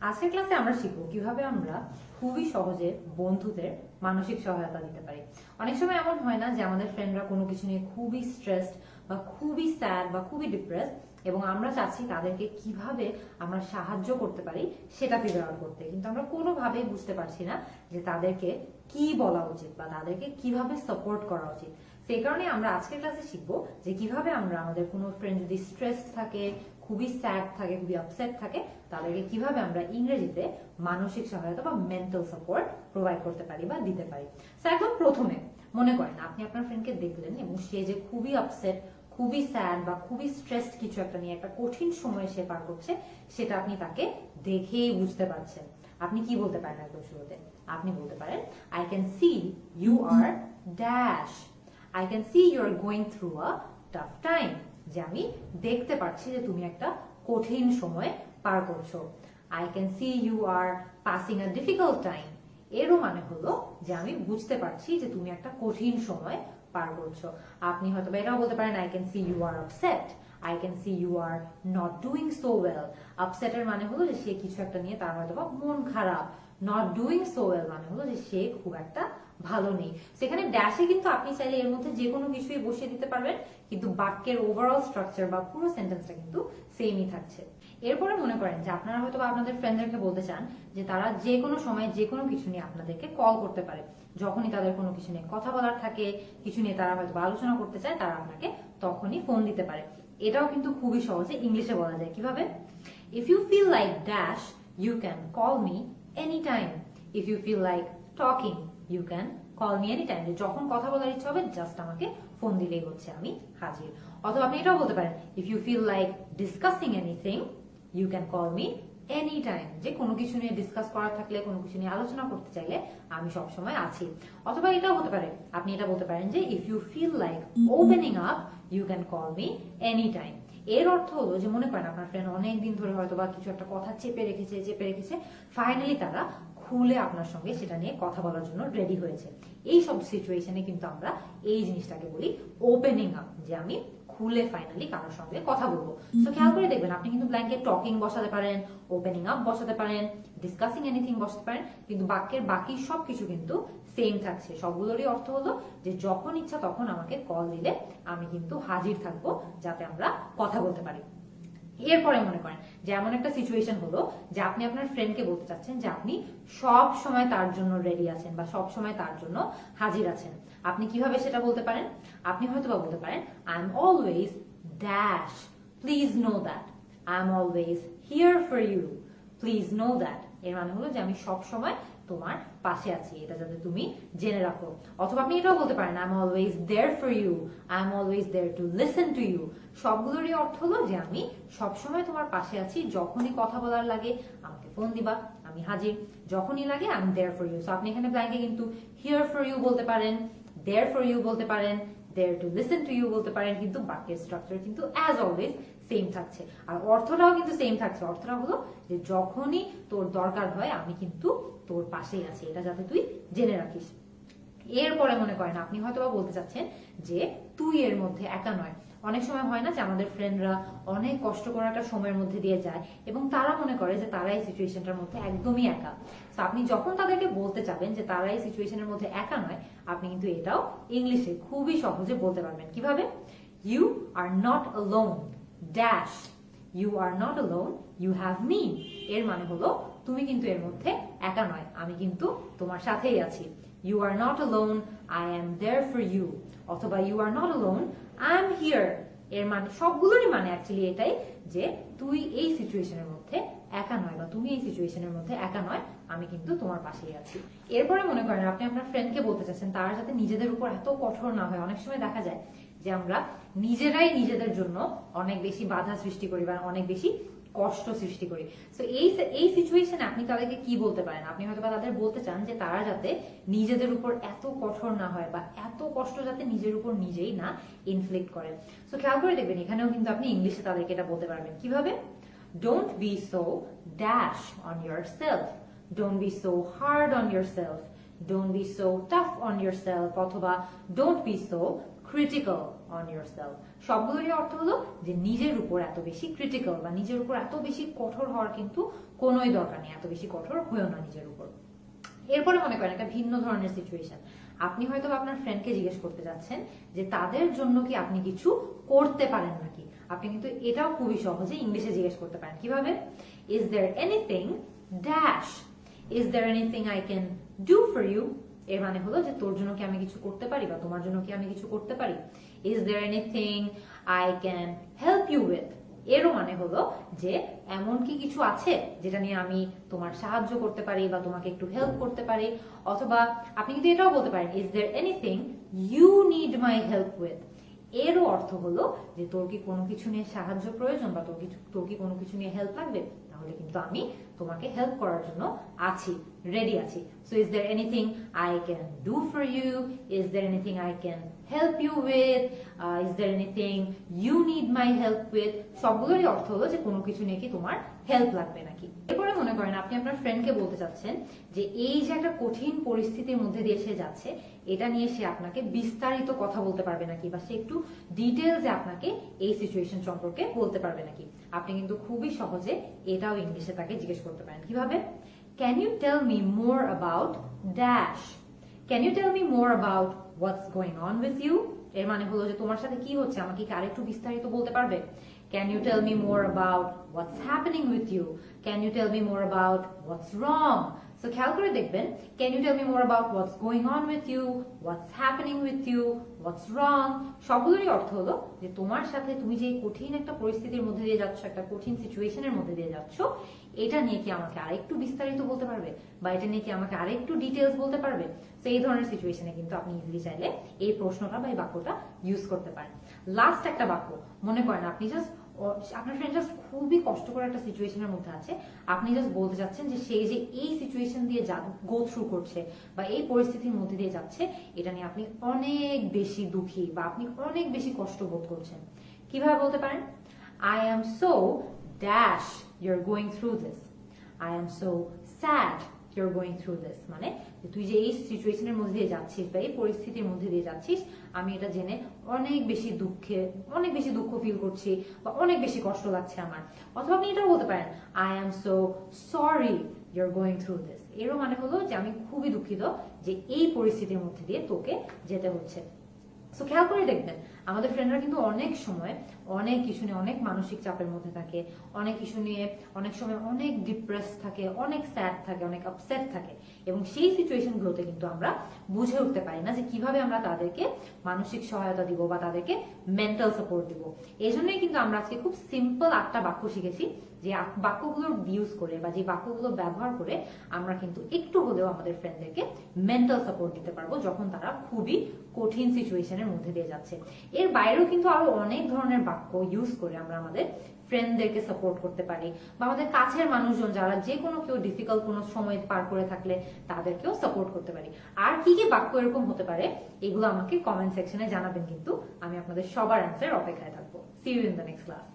আজকের ক্লাসে আমরা শিখব কিভাবে আমরা খুবই সহজে বন্ধুদের মানসিক সহায়তা দিতে পারি। অনেক সময় এমন হয় না যে আমাদের ফ্রেন্ডরা কোনো কিছু নিয়ে খুবই স্ট্রেসড বা খুবই স্যাড বা খুবই ডিপ্রেসড, এবং আমরা চাচ্ছি তাদেরকে কিভাবে আমরা সাহায্য করতে পারি সেটা ফিগার আউট করতে, কিন্তু আমরা কোনোভাবেই বুঝতে পারছি না যে তাদেরকে কি বলা উচিত বা তাদেরকে কিভাবে সাপোর্ট করা উচিত। সেই কারণে আমরা আজকের ক্লাসে শিখবো যে কিভাবে আমরা আমাদের কোনো ফ্রেন্ড যদি স্ট্রেসড থাকে, খুবই স্যাড থাকে, খুবই আপসেট থাকে, তাদেরকে কিভাবে আমরা ইংরেজিতে মানসিক সহায়তা বা মেন্টাল সাপোর্ট প্রোভাইড করতে পারি বা দিতে পারি। তো একদম প্রথমে মনে করেন আপনি আপনার ফ্রেন্ডকে দেখলেন এবং সে যে খুবই আপসেট, খুবই স্যাড বা খুবই স্ট্রেসড কিছু একটা নিয়ে একটা কঠিন সময় সে পার করছে, সেটা আপনি তাকে দেখেই বুঝতে পারছেন। আপনি কি বলতে পারেন একদম শুরুতে? আপনি বলতে পারেন, I can see you are dash, I can see you are going through a tough time, যে আমি দেখতে পাচ্ছি যে তুমি একটা কঠিন সময় পার করছো। I can see you are passing a difficult time, এরও মানে হলো যে আমি বুঝতে পারছি যে তুমি একটা কঠিন সময় পার করছো। আপনি হয়তো এটাও বলতে পারেন, I can see you are upset, I can see you are not doing so well. আপসেটের মানে হলো যে সে কিছু একটা নিয়ে তার হয়তো বা মন খারাপ, নট ডুইং সো ওয়েল মানে হলো যে সে খুব একটা ভালো নেই। সেখানে ড্যাশে কিন্তু আপনি চাইলে এর মধ্যে যে কোনো কিছুই বসিয়ে দিতে পারবেন, কিন্তু বাক্যের ওভারঅল স্ট্রাকচার বা পুরো সেন্টেন্সটা কিন্তু সেমই থাকছে। এরপরে মনে করেন যে আপনারা হয়তো আপনাদের ফ্রেন্ডদেরকে বলতে চান যে তারা যে কোনো সময় যে কোনো কিছু নিয়ে আপনাদেরকে কল করতে পারে। যখনই তাদের কোনো কিছু নিয়ে কথা বলার থাকে, কিছু নিয়ে তারা হয়তো আলোচনা করতে চায়, তারা আপনাকে তখনই ফোন দিতে পারে। এটাও কিন্তু খুবই সহজে ইংলিশে বলা যায়। কিভাবে? If you feel like dash you can call me any time. If you feel like talking you can call me any time. যখন কথা বলার ইচ্ছা হবে জাস্ট আমাকে ফোন দিলেই হচ্ছে, আমি হাজির। অথবা আপনি এটাও বলতে পারেন, if you feel like discussing anything you can call me any time. যে কোনো কিছু নিয়ে ডিসকাস করার থাকলে, কোনো কিছু নিয়ে আলোচনা করতে চাইলে আমি সবসময় আছি। অথবা এটাও হতে পারে, আপনি এটা বলতে পারেন যে if you feel like opening up you can call me any time. এর অর্থ হলো যে মনে করেন আপনার ফ্রেন্ড অনেকদিন ধরে হয়তো বা কিছু একটা কথা চেপে রেখেছে, ফাইনালি তারা খুলে আপনার সঙ্গে সেটা নিয়ে কথা বলার জন্য রেডি হয়েছে। এই সব সিচুয়েশনে কিন্তু আমরা এই জিনিসটাকে বলি ওপেনিং আপ, যে আমি খুলে ফাইনালি কারোর সঙ্গে কথা বলবো। তো খেয়াল করে দেখবেন, আপনি কিন্তু ব্ল্যাঙ্কে টকিং বসাতে পারেন, ওপেনিং আপ বসাতে পারেন, ডিসকাসিং এনিথিং বসাতে পারেন, কিন্তু বাক্যের বাকি সবকিছু কিন্তু সেম থাকছে। সবগুলোরই অর্থ হলো যে যখন ইচ্ছা তখন আমাকে কল দিলে আমি কিন্তু হাজির থাকবো, যাতে আমরা কথা বলতে পারি। এরপরে মনে করেন যে এমন একটা সিচুয়েশন হলো যে আপনি আপনার ফ্রেন্ডকে বলতে চাচ্ছেন যে আপনি সব সময় তার জন্য রেডি আছেন বা সব সময় তার জন্য হাজির আছেন। আপনি কিভাবে সেটা বলতে পারেন? আপনি হয়তো বা বলতে পারেন, I am always dash, please know that, I am always here for you, please know that. এর মানে হলো যে আমি সব সময় তোমার পাশে আছি, এটা যাতে তুমি জেনে রাখো। অথবা আপনি এটাও বলতে পারেন, I am always there for you, I am always there to listen to you. সবগুলোরই অর্থ হলো যে আমি সবসময় তোমার পাশে আছি, যখনই কথা বলার লাগে আমাকে ফোন দিবা, আমি হাজির। যখনই লাগে I am there for you. So আপনি এখানে ব্ল্যাঙ্কে কিন্তু হিয়ার ফর ইউ বলতে পারেন, দেয়ার ফর ইউ বলতে পারেন, দেয়ার টু লিসেন টু ইউ বলতে পারেন, কিন্তু বাক্যের স্ট্রাকচার কিন্তু অ্যাজ অলওয়েজ সেম থাকছে। আর অর্থটাও কিন্তু সেম থাকছে। অর্থটা হলো যে যখনই তোর দরকার হয় আমি কিন্তু তোর পাশেই আছি, এটা যাতে তুই জেনে রাখিস। এরপরে মনে করেন আপনি হয়তো বলতে চাচ্ছেন যে তুই এর মধ্যে একা নয়। অনেক সময় হয় না যে আমাদের ফ্রেন্ডরা অনেক কষ্ট করে একটা সময়ের মধ্যে দিয়ে যায় এবং তারা মনে করে যে তারা এই সিচুয়েশনটার মধ্যে একদমই একা। তো আপনি যখন তাদেরকে বলতে চাবেন যে তারা এই সিচুয়েশনের মধ্যে একা নয়, আপনি কিন্তু এটাও ইংলিশে খুবই সহজে বলতে পারবেন। কিভাবে? You are not alone dash, you are not alone, you have me. এর মানে হলো তুমি কিন্তু এর মধ্যে একা নয়, আমি কিন্তু তোমার সাথেই আছি। You are not alone, I am there for you. অথবা you are not alone, I am here. এর মানে সবগুলোরই মানে অ্যাকচুয়ালি এটাই যে তুই এই সিচুয়েশনের মধ্যে একা নয় বা তুমি এই সিচুয়েশনের মধ্যে একা নয়, আমি কিন্তু তোমার পাশেই আছি। এরপরে মনে করেন আপনি আপনার ফ্রেন্ডকে বলতে চাচ্ছেন তারা যাতে নিজেদের উপর এত কঠোর না হয়। অনেক সময় দেখা যায় যে আমরা নিজেরাই নিজেদের জন্য অনেক বেশি বাধা সৃষ্টি করি বা অনেক বেশি কষ্ট সৃষ্টি করি। তো এই সিচুয়েশনে আপনি তাদেরকে কি বলতে পারেন? আপনি হয়তো বা তাদের বলতে চান যে তারা যাতে নিজেদের উপর এত কঠোর না হয় বা এত কষ্ট যাতে নিজের উপর নিজেই না ইনফ্লিক্ট করে। তো খেয়াল করে দেখবেন এখানেও কিন্তু আপনি ইংলিশে তাদেরকে এটা বলতে পারবেন। কিভাবে? Don't be so dash on yourself, don't be so hard on yourself, don't be so tough on yourself। অথবা don't be so critical on yourself। সবগুলোরই অর্থ হলো যে নিজের উপর এত বেশি ক্রিটিক্যাল বা নিজের উপর এত বেশি কঠোর হওয়ার কিন্তু কোনোই দরকার নেই, এত বেশি কঠোর হয়েও না নিজের উপর। এরপরে মনে করেন একটা ভিন্ন ধরনের সিচুয়েশন, আপনি হয়তো আপনার ফ্রেন্ডকে জিজ্ঞেস করতে যাচ্ছেন যে তাদের জন্য কি আপনি কিছু করতে পারেন নাকি। আপনি কিন্তু এটাও খুবই সহজে ইংলিশে জিজ্ঞেস করতে পারেন। কিভাবে? Is there anything dash, is there anything I can do for you. এর মানে হলো যে তোর জন্য কি আমি কিছু করতে পারি বা তোমার জন্য কি আমি কিছু করতে পারি। Is there anything I can help you with, এরও মানে হলো যে এমন কি কিছু আছে যেটা নিয়ে আমি তোমার সাহায্য করতে পারি বা তোমাকে একটু হেল্প করতে পারি। অথবা আপনি কিন্তু এটাও বলতে পারেন is there anything you need my help with. এরও অর্থ হলো যে তোর কি কোনো কিছু নিয়ে সাহায্য প্রয়োজন বা তোর কি কোনো কিছু নিয়ে হেল্প লাগবে, তাহলে কিন্তু আমি তোমাকে হেল্প করার জন্য আছি, রেডি আছি। So is there anything I can do for you, is there anything I can help you with, is there anything you need my help with. সবগুলোরই অর্থ হলো যে কোনো কিছু নিয়ে কি তোমার হেল্প লাগবে নাকি। এরপরে মনে করেন আপনি আপনার ফ্রেন্ডকে বলতে চাচ্ছেন যে এই যে একটা কঠিন পরিস্থিতির মধ্যে দিয়ে সে যাচ্ছে, এটা নিয়ে সে আপনাকে বিস্তারিত কথা বলতে পারবে নাকি বা সে একটু ডিটেলসে আপনাকে এই সিচুয়েশন সম্পর্কে বলতে পারবে নাকি। আপনি কিন্তু খুবই সহজে এটাও ইংলিশে তাকে জিজ্ঞেস করতে পারেন। কিভাবে? Can you tell me more about dash, can you tell me more about what's going on with you. এর মানে হলো যে তোমার সাথে কি হচ্ছে আমাকে কি আরেকটু বিস্তারিত বলতে পারবে। Can you tell me more about what's happening with you, can you tell me more about what's wrong. So খেয়াল করে দেখবেন, can you tell me more about what's going on with you, what's happening with you, what's wrong, সবগুলোরই অর্থ হলো যে তোমার সাথে তুমি যে কঠিন একটা পরিস্থিতির মধ্যে দিয়ে যাচ্ছ, একটা কঠিন সিচুয়েশনের মধ্যে দিয়ে যাচ্ছ, এটা নিয়ে কি আমাকে আরেকটু বিস্তারিত বলতে পারবে বা এটা নিয়ে কি আমাকে আরেকটু ডিটেলস বলতে পারবে। তো এই ধরনের সিচুয়েশনে কিন্তু আপনি ইজিলি চাইলে এই প্রশ্নটা বা এই বাক্যটা ইউজ করতে পারেন। লাস্ট একটা বাক্য, মনে করেন আপনি জাস্ট আপনার ফ্রেন্ড জাস্ট খুবই কষ্টকর একটা সিচুয়েশনের মধ্যে আছে, আপনি জাস্ট বলতে চাচ্ছেন যে সেই যে এই সিচুয়েশন দিয়ে গো থ্রু করছে বা এই পরিস্থিতির মধ্যে দিয়ে যাচ্ছে, এটা নিয়ে আপনি অনেক বেশি দুঃখী বা আপনি অনেক বেশি কষ্ট বোধ করছেন। কিভাবে বলতে পারেন? I am so dash your going through this, I am so sad your going through this. মানে তুই যে এই সিচুয়েশনের মধ্যে দিয়ে যাচ্ছিস বা এই পরিস্থিতির মধ্যে দিয়ে যাচ্ছিস, আমি এটা জেনে অনেক বেশি দুঃখ ফিল করছি বা অনেক বেশি কষ্ট লাগছে আমার। অথবা আপনি এটাও বলতে পারেন I am so sorry your going through this. এরও মানে হলো যে আমি খুবই দুঃখিত যে এই পরিস্থিতির মধ্যে দিয়ে তোকে যেতে হচ্ছে। সো খেয়াল করে দেখবেন আমাদের ফ্রেন্ডরা কিন্তু অনেক সময় অনেক কিছু নিয়ে অনেক মানসিক চাপের মধ্যে থাকে, অনেক কিছু নিয়ে অনেক সময় অনেক ডিপ্রেস থাকে, অনেক স্যাড থাকে, অনেক আপসেট থাকে, এবং সেই সিচুয়েশন গুলোতে কিন্তু আমরা বুঝে উঠতে পারি না যে কিভাবে আমরা তাদেরকে মানসিক সহায়তা দিব বা তাদেরকে মেন্টাল সাপোর্ট দিব। এই জন্যই কিন্তু আমরা আজকে খুব সিম্পল 8টা বাক্য শিখেছি, যে বাক্যগুলোর ইউজ করে বা যে বাক্যগুলো ব্যবহার করে আমরা কিন্তু একটু হলেও আমাদের ফ্রেন্ডদেরকে মেন্টাল সাপোর্ট দিতে পারবো যখন তারা খুবই কঠিন সিচুয়েশনের মধ্যে দিয়ে যাচ্ছে। এর বাইরেও কিন্তু আরো অনেক ধরনের বাক্য ইউজ করে আমরা আমাদের ফ্রেন্ডদেরকে সাপোর্ট করতে পারি বা আমাদের কাছের মানুষজন যারা যে কোনো কেউ ডিফিকাল্ট কোনো সময় পার করে থাকলে তাদেরকেও সাপোর্ট করতে পারি। আর কি কি বাক্য এরকম হতে পারে এগুলো আমাকে কমেন্ট সেকশনে জানাবেন, কিন্তু আমি আপনাদের সবার অ্যান্সার অপেক্ষায় থাকবো। See you in the next class.